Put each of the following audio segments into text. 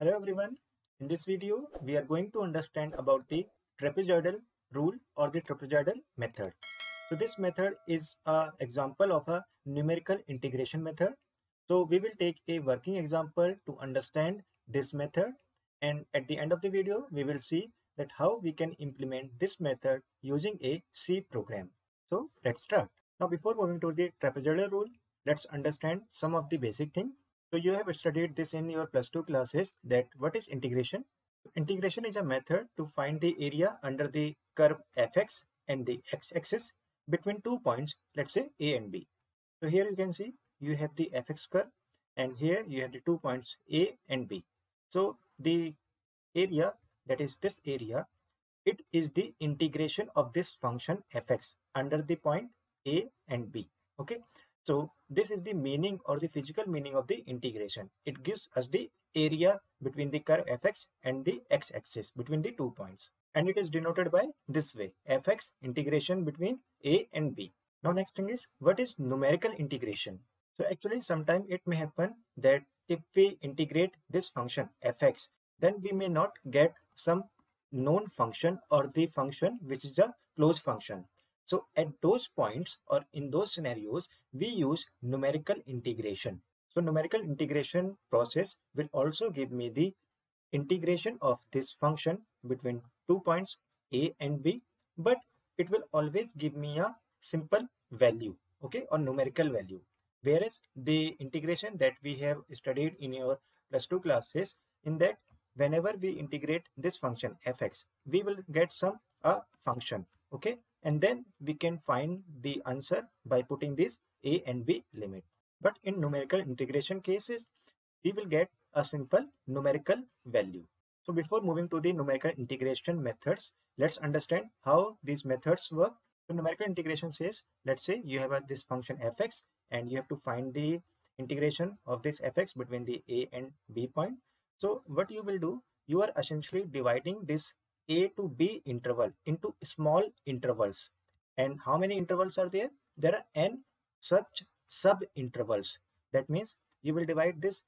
Hello everyone. In this video, we are going to understand about the trapezoidal rule or the trapezoidal method. So this method is an example of a numerical integration method. So we will take a working example to understand this method, and at the end of the video, we will see that how we can implement this method using a C program. So let's start. Now before moving to the trapezoidal rule, let's understand some of the basic things. So you have studied this in your plus 2 classes that what is integration? Integration is a method to find the area under the curve fx and the x-axis between 2 points, let's say A and B. So here you can see you have the fx curve and here you have the 2 points A and B. So the area, that is this area, it is the integration of this function fx under the point A and B. Okay, so this is the meaning or the physical meaning of the integration. It gives us the area between the curve fx and the x-axis between the 2 points, and it is denoted by this way: fx integration between A and B. Now next thing is, what is numerical integration? So actually sometime it may happen that if we integrate this function fx, then we may not get some known function or the function which is a closed function. So at those points or in those scenarios, we use numerical integration. So numerical integration process will also give me the integration of this function between 2 points A and B, but it will always give me a simple value, okay, or numerical value. Whereas the integration that we have studied in your plus 2 classes, in that whenever we integrate this function fx, we will get some a function, okay, and then we can find the answer by putting this A and B limit. But in numerical integration cases, we will get a simple numerical value. So before moving to the numerical integration methods, let's understand how these methods work. So numerical integration says, let's say you have this function fx and you have to find the integration of this fx between the A and B point. So what you will do, you are essentially dividing this A to B interval into small intervals. And how many intervals are there? There are n such sub intervals. That means you will divide this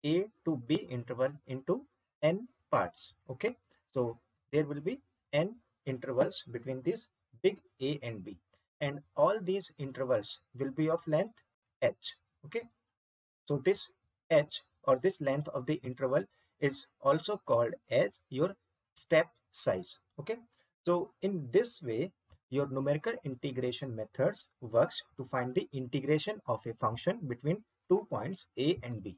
A to B interval into n parts. Okay, so there will be n intervals between this big A and B, and all these intervals will be of length h. Okay, so this h or this length of the interval is also called as your step size. Okay, so in this way your numerical integration methods works to find the integration of a function between 2 points A and B.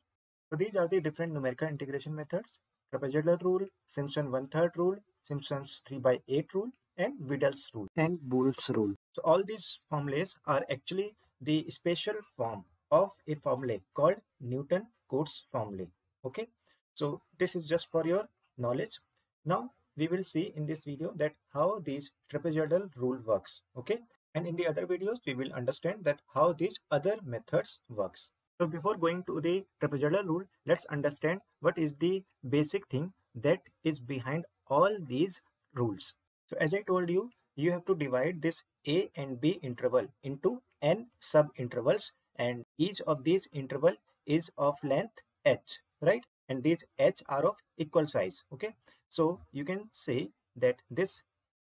So these are the different numerical integration methods: trapezoidal rule, Simpson 1/3 rule, Simpson's 3/8 rule, and Vidal's rule, and Boole's rule. So all these formulas are actually the special form of a formula called Newton-Cotes formula. Okay, so this is just for your knowledge. Now we will see in this video that how this trapezoidal rule works. Okay, and in the other videos we will understand that how these other methods works. So before going to the trapezoidal rule, let's understand what is the basic thing that is behind all these rules. So as I told you, you have to divide this A and B interval into n sub intervals, and each of these interval is of length h, right? And these h are of equal size. Okay, so you can say that this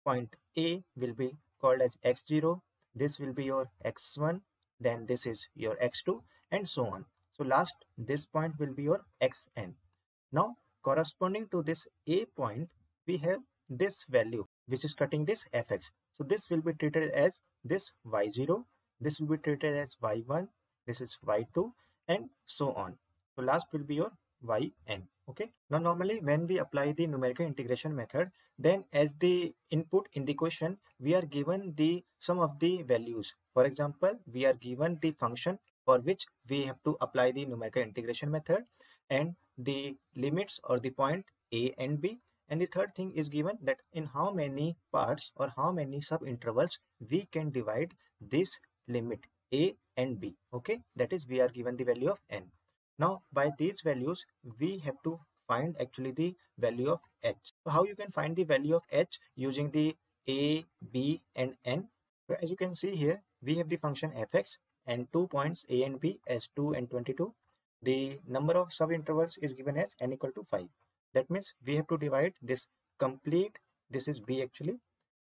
point A will be called as x0, this will be your x1, then this is your x2, and so on. So last, this point will be your xn. Now corresponding to this A point, we have this value which is cutting this fx. So this will be treated as this y0, this will be treated as y1, this is y2, and so on. So last will be your yn. Okay, now normally when we apply the numerical integration method, then as the input in the question we are given the some of the values. For example, we are given the function for which we have to apply the numerical integration method, and the limits or the point A and B, and the third thing is given that in how many parts or how many sub intervals we can divide this limit A and B. Okay, that is we are given the value of n. Now by these values we have to find actually the value of h. So how you can find the value of h using the A, B and n? So as you can see here, we have the function fx and 2 points A and B as 2 and 22. the number of subintervals is given as n equal to 5. That means we have to divide this complete, this is b actually,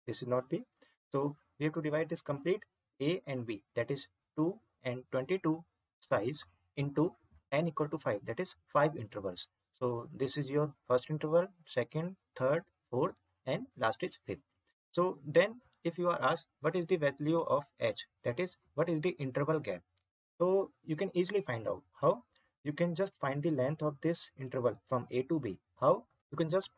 this is not b. So we have to divide this complete a and b, that is 2 and 22 size, into n equal to 5, that is 5 intervals. So this is your first interval, second, third, fourth, and last is fifth. So then if you are asked what is the value of h, that is what is the interval gap, so you can easily find out. How? You can just find the length of this interval from a to b. How? You can just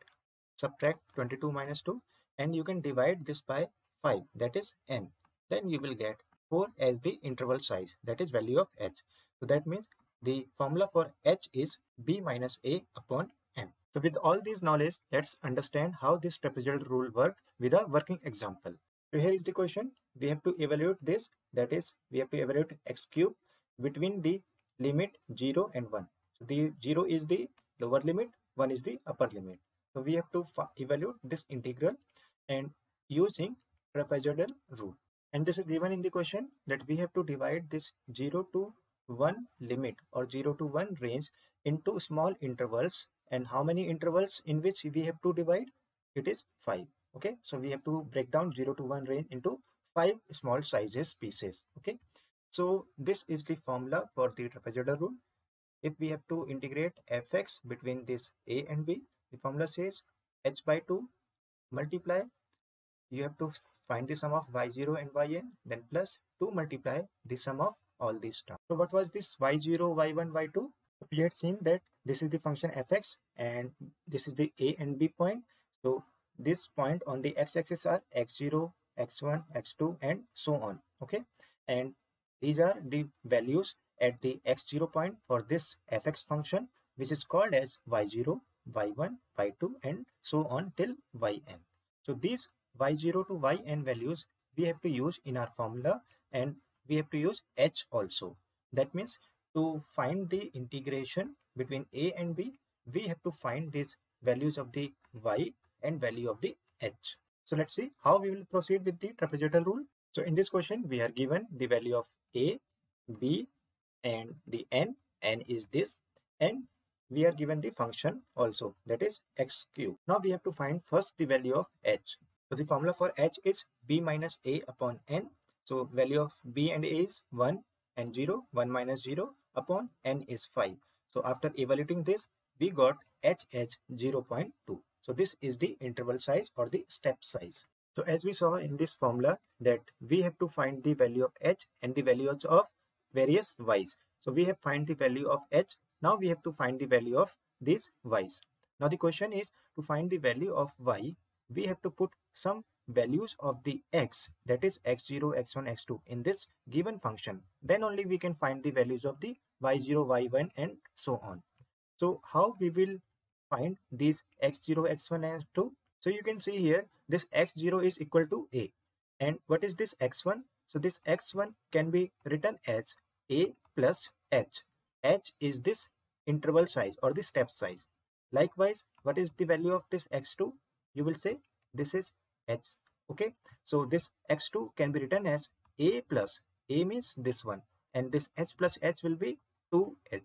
subtract 22 minus 2 and you can divide this by 5, that is n. Then you will get 4 as the interval size, that is value of h. So that means the formula for h is b minus a upon n. So with all these knowledge, let's understand how this trapezoidal rule works with a working example. So here is the question. We have to evaluate this, that is we have to evaluate x cube between the limit 0 and 1. So the 0 is the lower limit, 1 is the upper limit. So we have to evaluate this integral and using trapezoidal rule. And this is given in the question that we have to divide this 0 to 1 limit or 0 to 1 range into small intervals. And how many intervals in which we have to divide? It is 5. Okay, so we have to break down 0 to 1 range into 5 small sizes pieces. Okay, so this is the formula for the trapezoidal rule. If we have to integrate fx between this a and b, the formula says h by 2 multiply, you have to find the sum of y0 and yn, then plus 2 multiply the sum of all these terms. So what was this y0, y1, y2? We had seen that this is the function fx and this is the a and b point. So this point on the x-axis are x0, x1, x2 and so on. Okay, and these are the values at the x0 point for this fx function, which is called as y0, y1, y2 and so on till yn. So these y0 to yn values we have to use in our formula, and we have to use h also. That means to find the integration between a and b, we have to find these values of the y and value of the h. So let's see how we will proceed with the trapezoidal rule. So in this question we are given the value of a, b and the n is this, and we are given the function also, that is x cube. Now we have to find first the value of h. So the formula for h is b minus a upon n. So value of b and a is 1 and 0, 1 minus 0 upon n is 5. So after evaluating this, we got h 0.2. So this is the interval size or the step size. So as we saw in this formula that we have to find the value of h and the values of various y's. So we have find the value of h. Now we have to find the value of these y's. Now the question is, to find the value of y, we have to put some values of the x, that is x0, x1, x2 in this given function. Then only we can find the values of the y0, y1 and so on. So how we will find these x0, x1 and x2? So you can see here this x0 is equal to a. And what is this x1? So this x1 can be written as a plus h. H is this interval size or the step size. Likewise, what is the value of this x2? You will say this is h. Okay, so this x2 can be written as a plus a means this one, and this h plus h will be 2h.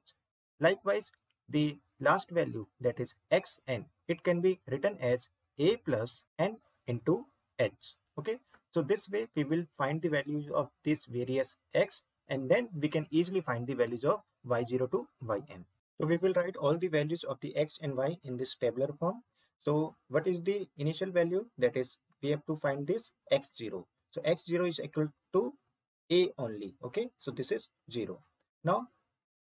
Likewise, the last value, that is xn, it can be written as a plus n into h. Okay, so this way we will find the values of these various x, and then we can easily find the values of y0 to yn. So we will write all the values of the x and y in this tabular form. So what is the initial value? That is, we have to find this x0. So x0 is equal to a only. Okay, so this is 0. Now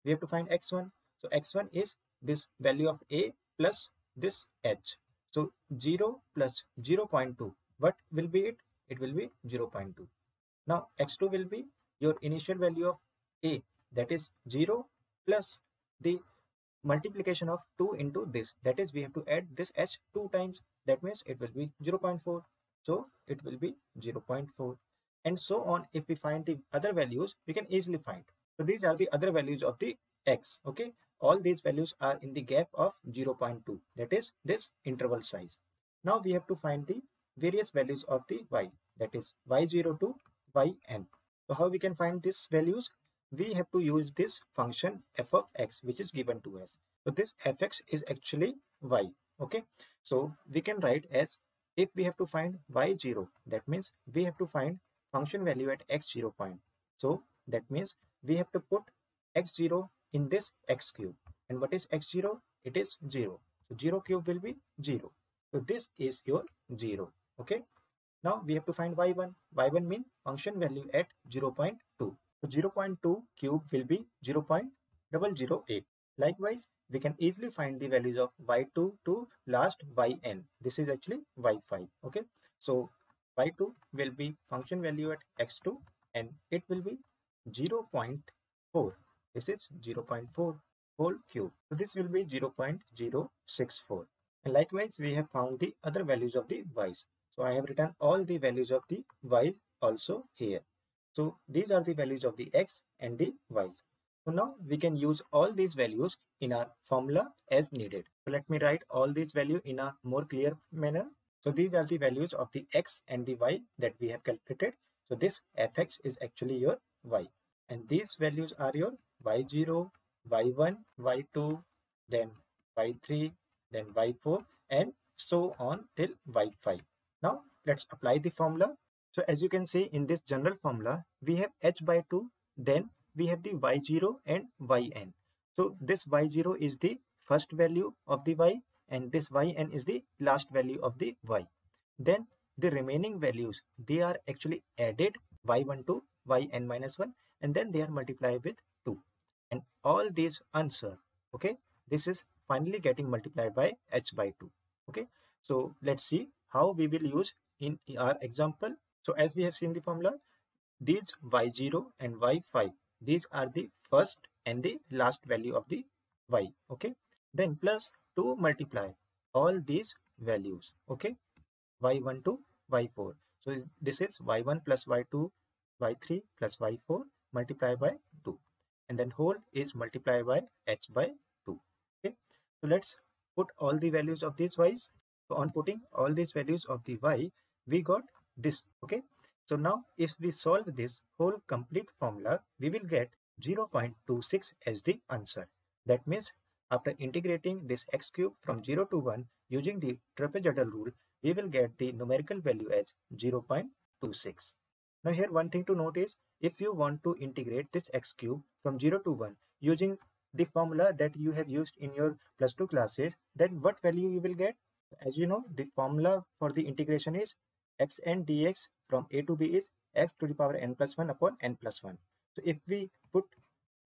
we have to find x1. So x1 is this value of a plus this h. So 0 plus 0.2. What will be it? It will be 0.2. Now x2 will be your initial value of a, that is 0 plus the multiplication of 2 into this, that is we have to add this h 2 times, that means it will be 0.4. So it will be 0.4 and so on. If we find the other values, we can easily find. So these are the other values of the x. Okay, all these values are in the gap of 0.2, that is this interval size. Now we have to find the various values of the y, that is y0 to yn. So how we can find these values? we have to use this function f of x, which is given to us. So this fx is actually y. Okay, so we can write as, if we have to find y0, that means we have to find function value at x0 point. So that means we have to put x0 in this x cube. And what is x0? It is 0. So 0 cube will be 0. So this is your 0. Okay, now we have to find y1. y1 mean function value at 0.2. So 0.2 cube will be 0.008. Likewise, we can easily find the values of y2 to last yn. This is actually y5. Okay, so y2 will be function value at x2 and it will be 0.4. This is 0.4 whole cube. So this will be 0.064. And likewise, we have found the other values of the y's. So I have written all the values of the y also here. So these are the values of the x and the y's. So now we can use all these values in our formula as needed. So let me write all these values in a more clear manner. So these are the values of the x and the y that we have calculated. So this fx is actually your y. And these values are your y0, y1, y2, then y3, then y4, and so on till y5. Now let's apply the formula. So as you can see in this general formula, we have h by 2, then we have the y0 and yn. So this y0 is the first value of the y and this yn is the last value of the y. Then the remaining values, they are actually added y1 to yn minus 1 and then they are multiplied with 2. And all these answer, okay, this is finally getting multiplied by h by 2. Okay, so let's see how we will use in our example. So as we have seen the formula, these y0 and y5, these are the first and the last value of the y. Okay, then plus 2 multiply all these values. Okay, y1 to y4. So this is y1 plus y2, y3 plus y4 multiplied by 2. And then whole is multiplied by h by 2. Okay, so let's put all the values of these y's. So on putting all these values of the y, we got this. Okay, so now if we solve this whole complete formula, we will get 0.26 as the answer. That means after integrating this x cube from 0 to 1 using the trapezoidal rule, we will get the numerical value as 0.26. Now here one thing to note is, if you want to integrate this x cube from 0 to 1 using the formula that you have used in your plus 2 classes, then what value you will get? As you know, the formula for the integration is xn dx from a to b is x to the power n plus 1 upon n plus 1. So if we put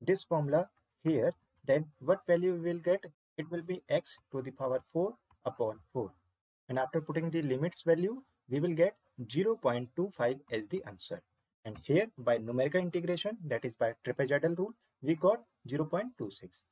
this formula here, then what value we will get? It will be x to the power 4 upon 4. And after putting the limits value, we will get 0.25 as the answer. And here by numerical integration, that is by trapezoidal rule, we got 0.26.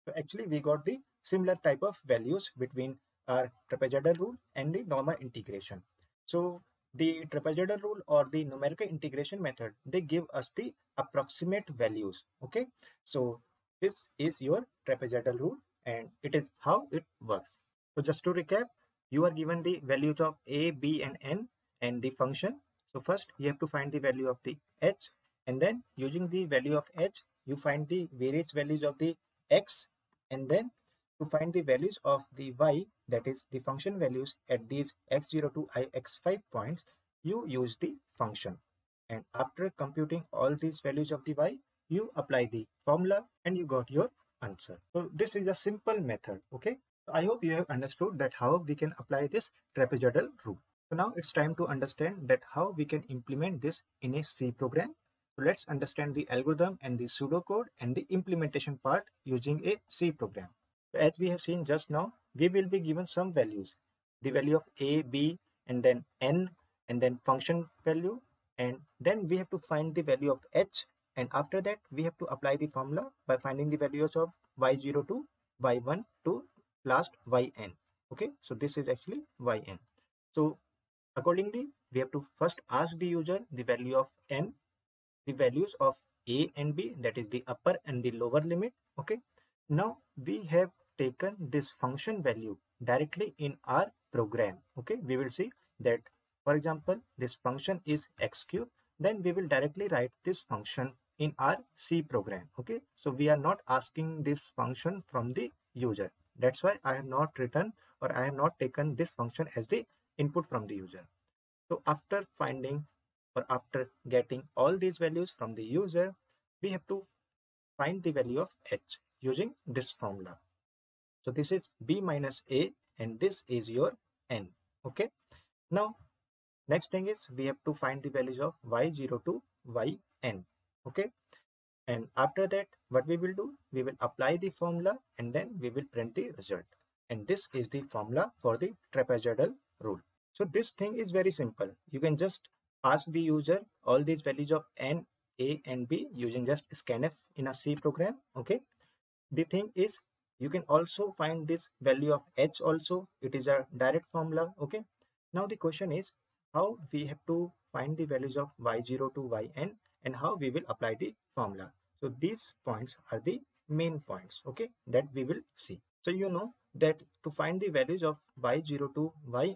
So actually we got the similar type of values between our trapezoidal rule and the normal integration. So the trapezoidal rule or the numerical integration method, they give us the approximate values. Okay, so this is your trapezoidal rule and it is how it works. So just to recap, you are given the values of a, b and n and the function. So first you have to find the value of the h, and then using the value of h, you find the various values of the x, and then to find the values of the y, that is the function values at these x0 to x5 points, you use the function. And after computing all these values of the y, you apply the formula and you got your answer. So this is a simple method. Okay, I hope you have understood that how we can apply this trapezoidal rule. So now it's time to understand that how we can implement this in a C program. So let's understand the algorithm and the pseudocode and the implementation part using a C program. So as we have seen just now, we will be given some values, the value of a, b, and then n, and then function value, and then we have to find the value of h, and after that we have to apply the formula by finding the values of y0 to y1 to last yn. Okay, so this is actually yn. So accordingly, we have to first ask the user the value of n, the values of a and b, that is the upper and the lower limit. Okay, now we have taken this function value directly in our program. Okay, we will see that, for example, this function is x cube, then we will directly write this function in our C program. Okay, so we are not asking this function from the user. That's why I have not written, or I have not taken this function as the input from the user. So after finding, or after getting all these values from the user, we have to find the value of h using this formula. So this is b minus a, and this is your n. Okay, now next thing is we have to find the values of y0 to yn. Okay, and after that, what we will do, we will apply the formula and then we will print the result. And this is the formula for the trapezoidal rule. So this thing is very simple. You can just ask the user all these values of n, a and b using just scanf in a C program. Okay, the thing is you can also find this value of h also. It is a direct formula. Okay, now the question is how we have to find the values of y0 to yn and how we will apply the formula. So these points are the main points, okay, that we will see. So you know that to find the values of y0 to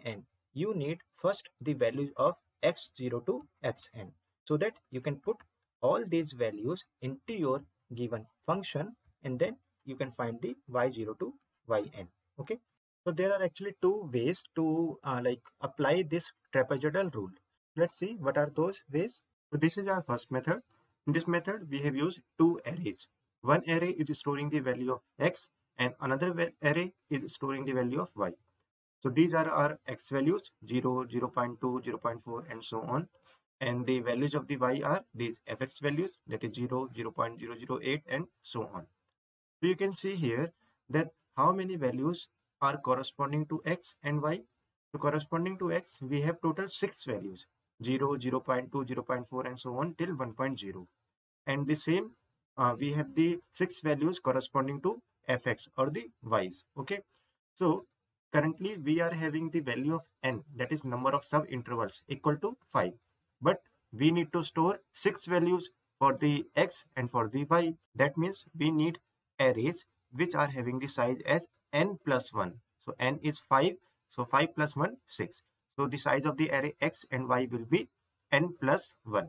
yn, you need first the values of x0 to xn, so that you can put all these values into your given function, and then you can find the y0 to yn. Okay, so there are actually two ways to apply this trapezoidal rule. Let's see what are those ways. So this is our first method. In this method, we have used two arrays. One array is storing the value of x and another array is storing the value of y. So these are our x values 0, 0 0.2, 0 0.4 and so on. And the values of the y are these fx values, that is 0, 0 0.008 and so on. So you can see here that how many values are corresponding to x and y. So corresponding to x, we have total 6 values, 0, 0 0.2, 0 0.4 and so on till 1.0. And the same, we have the 6 values corresponding to fx or the y's. Okay, so currently we are having the value of n, that is number of sub intervals, equal to 5. But we need to store 6 values for the x and for the y. That means we need arrays which are having the size as n plus 1. So n is 5, so 5 plus 1, 6. So the size of the array x and y will be n plus 1.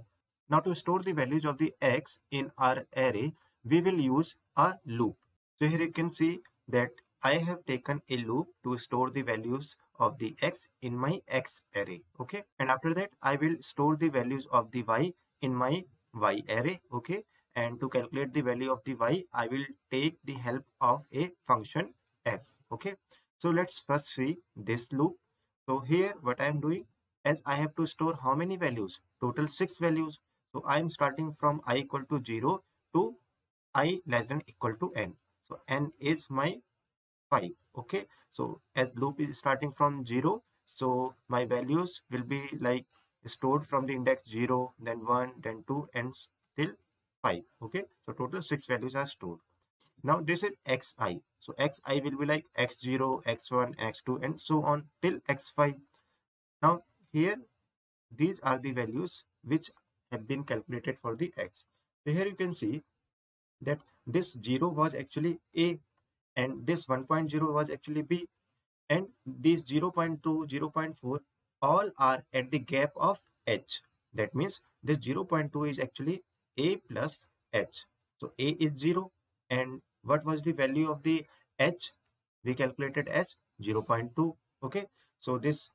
Now to store the values of the x in our array, we will use a loop. So here you can see that I have taken a loop to store the values of the x in my x array. Okay, and after that I will store the values of the y in my y array. Okay, and to calculate the value of the y, I will take the help of a function f. Okay, so let's first see this loop. So here what I am doing, as I have to store how many values, total 6 values. So I am starting from I equal to 0 to I less than equal to n. So n is my 5. Okay, so as loop is starting from 0, so my values will be like stored from the index 0, then 1, then 2 and till 5. Okay, so total 6 values are stored. Now this is xi. So xi will be like x0, x1, x2 and so on till x5. Now here these are the values which have been calculated for the x. So here you can see that this 0 was actually a, and this 1.0 was actually b, and these 0.2, 0.4 all are at the gap of h. That means this 0.2 is actually a plus h. So a is 0, and what was the value of the h? We calculated as 0.2. Okay, so this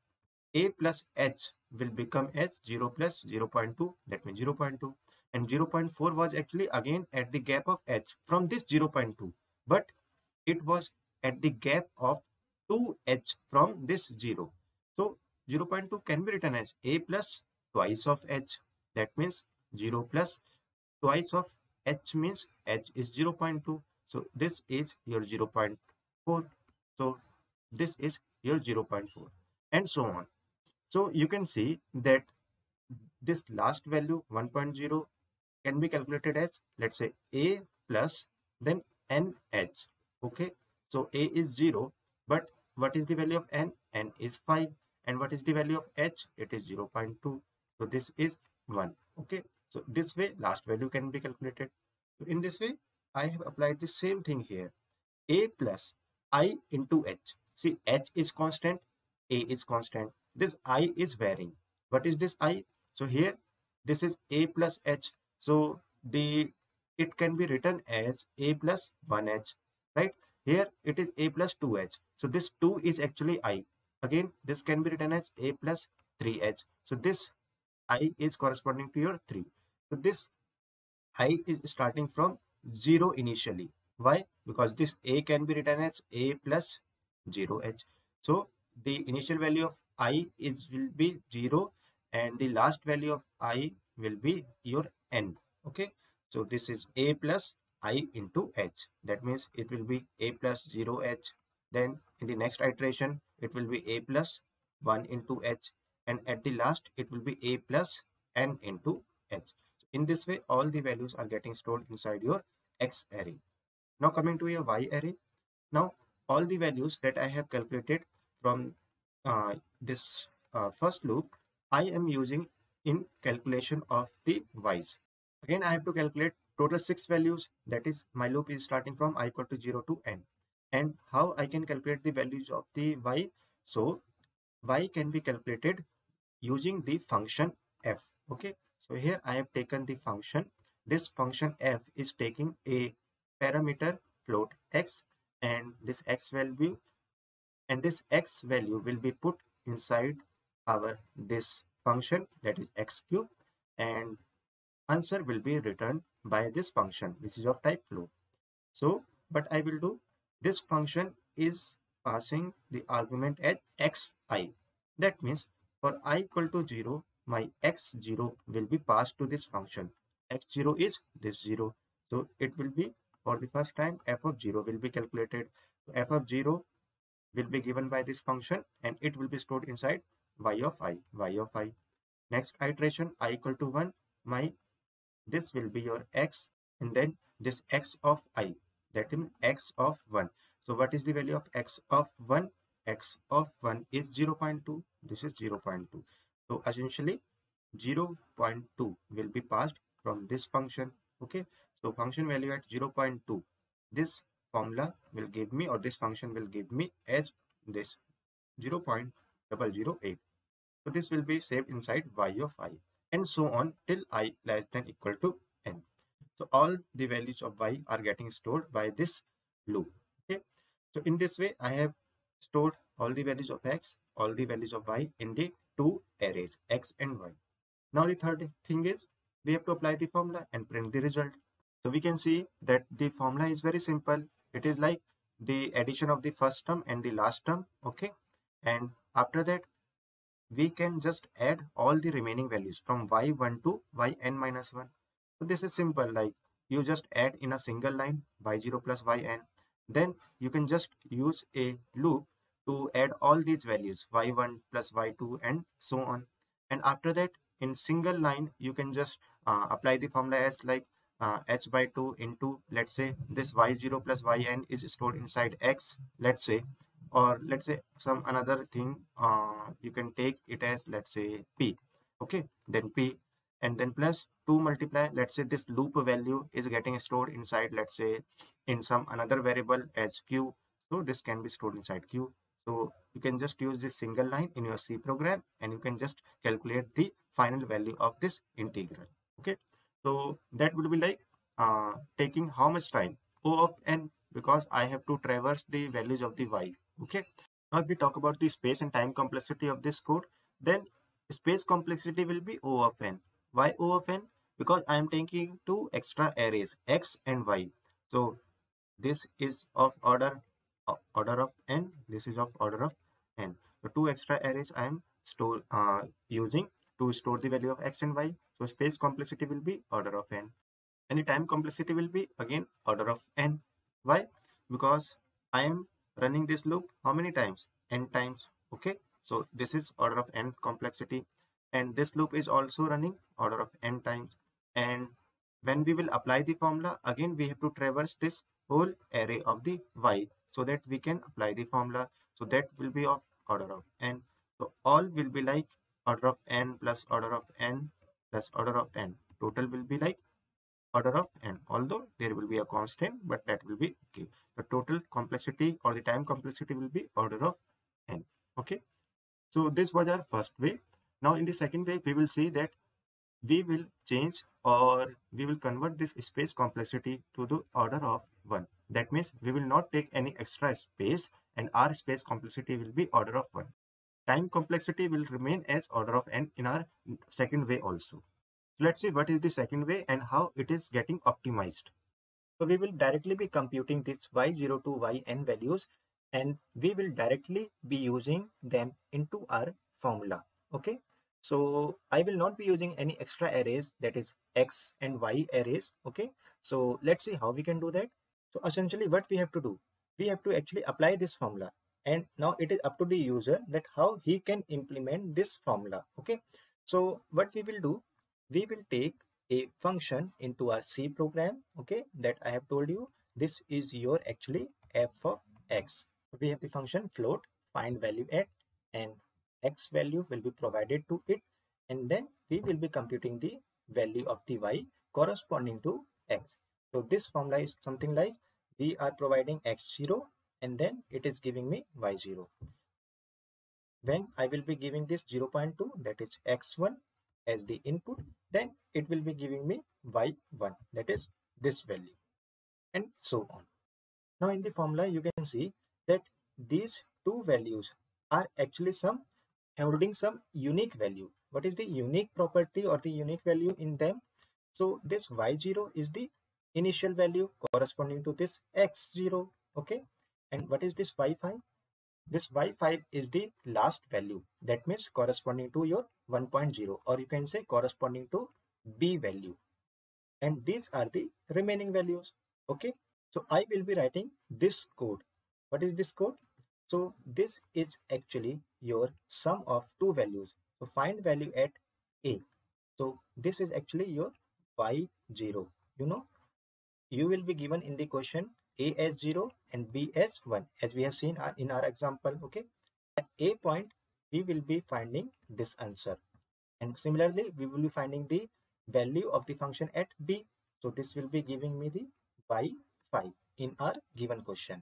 a plus h will become as 0 plus 0.2, that means 0.2, and 0.4 was actually again at the gap of h from this 0.2, but it was at the gap of 2h from this 0. So 0.2 can be written as a plus twice of h, that means 0 plus twice of h means h is 0.2. So this is your 0.4. So this is your 0.4 and so on. So you can see that this last value 1.0 can be calculated as, let's say, a plus then nh. Okay, so a is 0, but what is the value of n? N is 5. And what is the value of h? It is 0.2. So this is 1. Okay, so this way last value can be calculated. So in this way I have applied the same thing here. A plus I into h. See, h is constant, a is constant, this I is varying. What is this I? So here this is a plus h. So it can be written as a plus 1h, right? Here it is a plus 2h. So this 2 is actually I. Again, this can be written as a plus 3h. So this I is corresponding to your 3. So this I is starting from 0 initially. Why? Because this A can be written as A plus 0h. So the initial value of I is will be 0 and the last value of I will be your n. Okay. So this is A plus I into h. That means it will be A plus 0h. Then in the next iteration, it will be A plus 1 into h. And at the last, it will be A plus n into h. In this way, all the values are getting stored inside your X array. Now coming to your Y array. Now all the values that I have calculated from this first loop, I am using in calculation of the Y's. Again, I have to calculate total 6 values. That is, my loop is starting from I equal to 0 to n. And how I can calculate the values of the Y? So Y can be calculated using the function f. Okay, so here I have taken the function. This function f is taking a parameter float x, and this x value will be put inside our this function, that is x cube, and answer will be returned by this function which is of type float. So what I will do, this function is passing the argument as xi. That means for I equal to 0, my x0 will be passed to this function. X0 is this 0. So it will be, for the first time, f of 0 will be calculated. F of 0 will be given by this function and it will be stored inside y of i. Next iteration, I equal to 1, my this will be your x, and then this x of I, that is x of 1. So what is the value of x of 1? X of 1 is 0.2. This is 0.2. So essentially 0.2 will be passed from this function. Okay, so function value at 0.2, this formula will give me, or this function will give me as this 0.008. So this will be saved inside y of I, and so on till I less than equal to n. So all the values of y are getting stored by this loop. Okay. So in this way, I have stored all the values of x, all the values of y in the two arrays, x and y. Now the third thing is we have to apply the formula and print the result. So we can see that the formula is very simple. It is like the addition of the first term and the last term. Okay. And after that, we can just add all the remaining values from y1 to yn minus 1. So this is simple, like you just add in a single line y0 plus yn. Then you can just use a loop to add all these values y1 plus y2 and so on. And after that, in single line, you can just apply the formula as like h by 2 into, let's say, this y0 plus yn is stored inside x, let's say, or let's say some another thing, you can take it as, let's say, p. Okay, then p, and then plus 2 multiply, let's say this loop value is getting stored inside, let's say, in some another variable as q. So this can be stored inside q. So you can just use this single line in your C program and you can just calculate the final value of this integral. Okay, so that would be like taking how much time? O of n, because I have to traverse the values of the y. Okay, now if we talk about the space and time complexity of this code, then space complexity will be O of n. Why O of n? Because I am taking two extra arrays, x and y. So this is of order of n, this is of order of n. So two extra arrays I am using to store the value of x and y. So space complexity will be order of n. And the time complexity will be again order of n. Why? Because I am running this loop how many times? N times. Okay, so this is order of n complexity, and this loop is also running order of n times. And when we will apply the formula, again we have to traverse this whole array of the y so that we can apply the formula. So that will be of order of n. So all will be like order of n plus order of n plus order of n. Total will be like order of n, although there will be a constant, but that will be okay. The total complexity or the time complexity will be order of n. Okay, so this was our first way. Now in the second way, we will see that we will change, or we will convert this space complexity to the order of 1. That means we will not take any extra space, and our space complexity will be order of 1. Time complexity will remain as order of n in our second way also. So let's see what is the second way and how it is getting optimized. So we will directly be computing this y0 to yn values, and we will directly be using them into our formula. Okay. So I will not be using any extra arrays, that is x and y arrays. Okay. So let's see how we can do that. So essentially what we have to do, we have to actually apply this formula, and now it is up to the user that how he can implement this formula. Okay. So what we will do, we will take a function into our C program, okay, that I have told you. This is your actually f of x. We have the function float find value at, and x value will be provided to it, and then we will be computing the value of the y corresponding to x. So this formula is something like, we are providing x0 and then it is giving me y0. When I will be giving this 0.2, that is x1 as the input, then it will be giving me y1, that is this value, and so on. Now in the formula you can see that these two values are actually holding some unique value. What is the unique property or the unique value in them? So this y0 is the initial value corresponding to this x0, okay, and what is this y5? This y5 is the last value, that means corresponding to your 1.0, or you can say corresponding to b value, and these are the remaining values. Okay, so I will be writing this code. What is this code? So this is actually your sum of two values. So find value at a. So this is actually your y0. You know, you will be given in the question a as 0 and b as 1, as we have seen in our example. Okay, at a point we will be finding this answer, and similarly we will be finding the value of the function at b. So this will be giving me the y5 in our given question.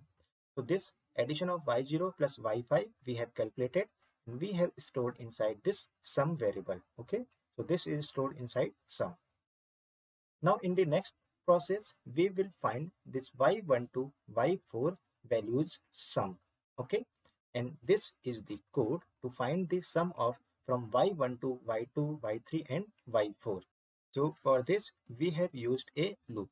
So this addition of y0 plus y5 we have calculated, and we have stored inside this sum variable. Okay, so this is stored inside sum. Now in the next process we will find this y1 to y4 values sum. Okay, and this is the code to find the sum of from y1 to y2, y3 and y4. So for this we have used a loop.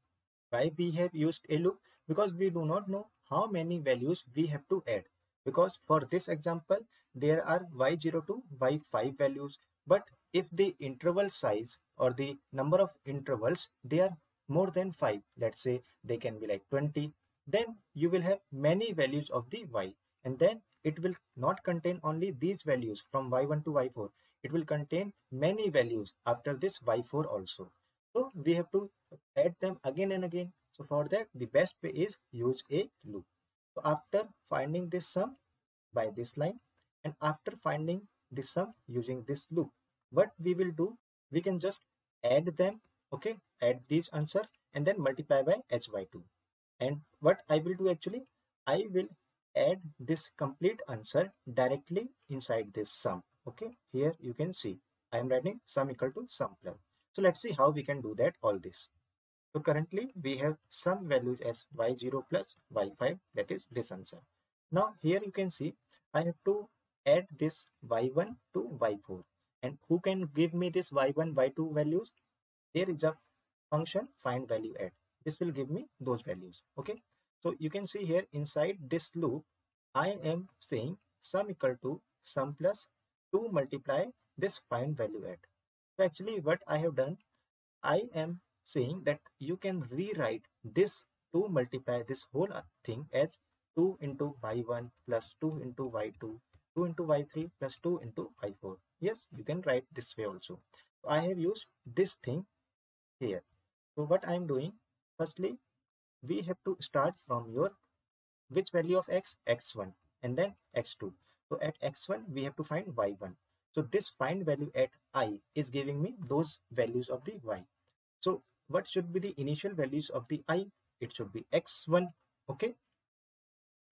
Why we have used a loop? Because we do not know how many values we have to add. Because for this example there are y0 to y5 values, but if the interval size or the number of intervals they are more than 5, let's say they can be like 20, then you will have many values of the y, and then it will not contain only these values from y1 to y4. It will contain many values after this y4 also. So we have to add them again and again. So for that the best way is use a loop. So after finding this sum by this line, and after finding the sum using this loop, what we will do, we can just add them. Okay, add these answers and then multiply by hy2. And what I will do actually, I will add this complete answer directly inside this sum. Okay, here you can see I am writing sum equal to sum plus. So let's see how we can do that all this. So currently we have some values as y0 plus y5, that is this answer. Now here you can see I have to add this y1 to y4, and who can give me this y1 y2 values? There is a function find value at. This will give me those values. Okay, so you can see here inside this loop I am saying sum equal to sum plus 2 multiply this find value at. So actually what I have done, I am saying that you can rewrite this to multiply this whole thing as 2 into y1 plus 2 into y2, 2 into y3 plus 2 into y4. Yes, you can write this way also. So I have used this thing here. So what I am doing, firstly we have to start from your which value of x? X1, and then x2. So at x1 we have to find y1. So this find value at I is giving me those values of the y. So what should be the initial values of the I? It should be x1. Okay,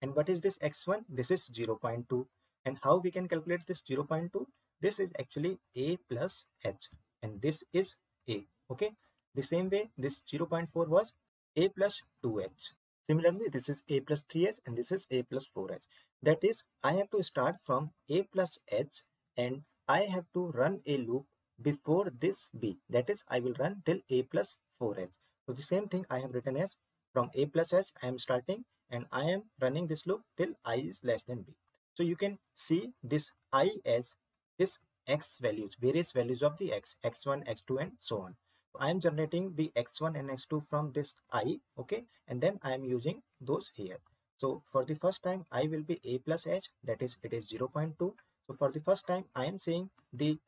and what is this x1? This is 0.2. And how we can calculate this 0.2? This is actually a plus h, and this is a. Okay, the same way this 0.4 was a plus 2h. Similarly, this is a plus 3h and this is a plus 4h. That is, I have to start from a plus h and I have to run a loop before this b. That is, I will run till a plus 4h. So the same thing I have written as from a plus h I am starting and I am running this loop till I is less than b. So you can see this I as this x values, various values of the x, x1, x2 and so on. So I am generating the x1 and x2 from this I, okay, and then I am using those here. So for the first time I will be a plus h, that is it is 0.2. So for the first time I am saying the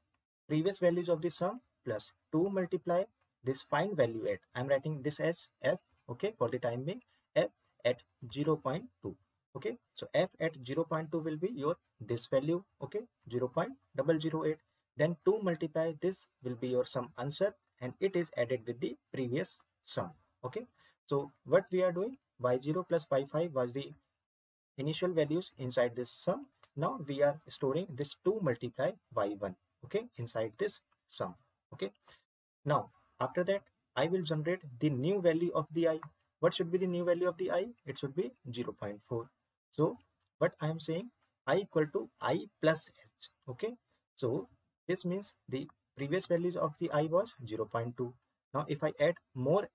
previous values of the sum plus 2 multiply this find value at, I am writing this as f, okay, for the time being, f at 0.2. Okay, so f at 0.2 will be your this value, okay, 0.008. Then 2 multiply this will be your sum answer and it is added with the previous sum. Okay, so what we are doing, y0 plus y5 was the initial values inside this sum. Now we are storing this 2 multiply y1, okay, inside this sum. Okay, now after that I will generate the new value of the I. What should be the new value of the I? It should be 0.4. So what I am saying, I equal to I plus h. Okay, so this means the previous values of the I was 0.2. Now if I add more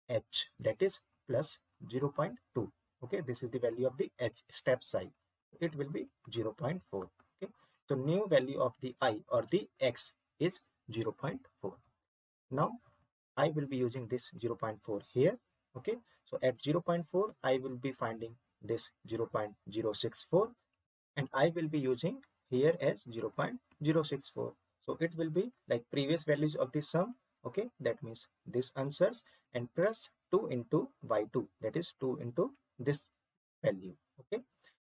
h, that is plus 0.2. Okay, this is the value of the h step size. It will be 0.4. Okay, so new value of the I or the x is 0.4. Now I will be using this 0.4 here. Okay, so at 0.4 I will be finding this 0.064 and I will be using here as 0.064. So it will be like previous values of this sum. Okay, that means this answers and plus 2 into y2, that is 2 into this value. Okay,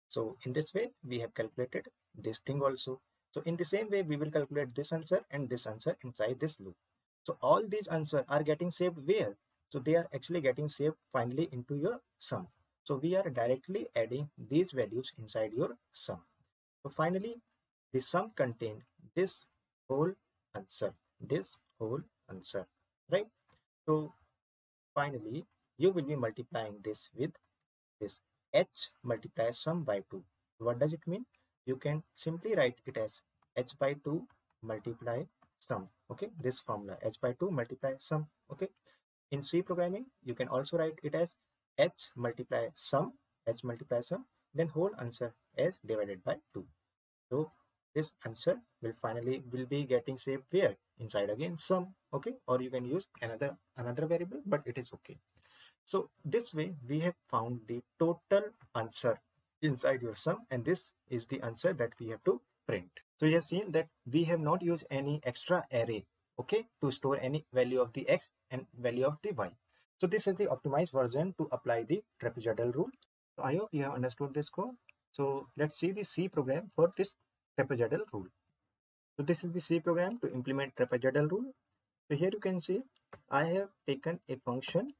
so in this way we have calculated this thing also. So in the same way we will calculate this answer and this answer inside this loop. So all these answers are getting saved where? So they are actually getting saved finally into your sum. So we are directly adding these values inside your sum. So finally the sum contained this whole answer, right? So finally you will be multiplying this with this h multiply sum by 2. What does it mean? You can simply write it as h by 2 multiply sum. Okay, this formula h by 2 multiply sum. Okay, in C programming you can also write it as h multiply sum, then whole answer as divided by 2. So this answer will finally be getting saved where? Inside again sum. Okay, or you can use another variable, but it is okay. So this way we have found the total answer inside your sum, and this is the answer that we have to print. So you have seen that we have not used any extra array, okay, to store any value of the x and value of the y. So this is the optimized version to apply the trapezoidal rule. So I hope you have understood this code. So let's see the C program for this trapezoidal rule. So this is the C program to implement trapezoidal rule. So here you can see I have taken a function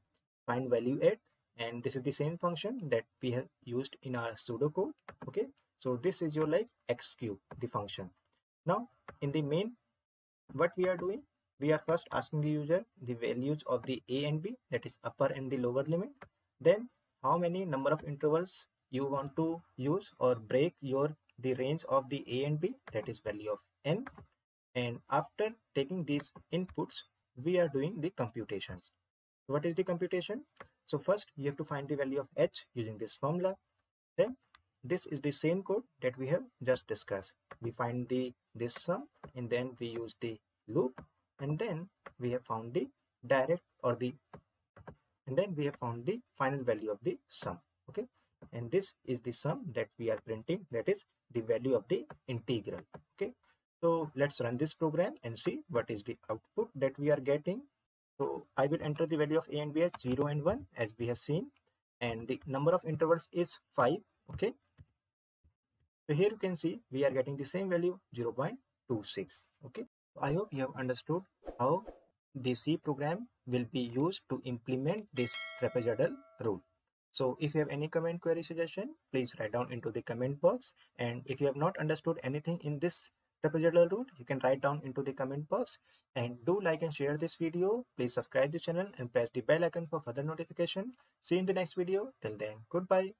find value at, and this is the same function that we have used in our pseudocode. Okay, so this is your like x cube, the function. Now in the main, what we are doing, we are first asking the user the values of the a and b, that is upper and the lower limit, then how many number of intervals you want to use or break the range of the a and b, that is value of n, and after taking these inputs we are doing the computations. What is the computation? So first you have to find the value of h using this formula. Then this is the same code that we have just discussed. We find this sum and then we use the loop, and then we have found the final value of the sum. Okay, and this is the sum that we are printing, that is the value of the integral. Okay, so let's run this program and see what is the output that we are getting. So I will enter the value of a and b as 0 and 1 as we have seen, and the number of intervals is 5. Okay, so here you can see we are getting the same value 0.26. Okay, I hope you have understood how the C program will be used to implement this trapezoidal rule. So if you have any comment, query, suggestion, please write down into the comment box. And if you have not understood anything in this trapezoidal rule, you can write down into the comment box. And do like and share this video. Please subscribe the channel and press the bell icon for further notification. See you in the next video. Till then, goodbye.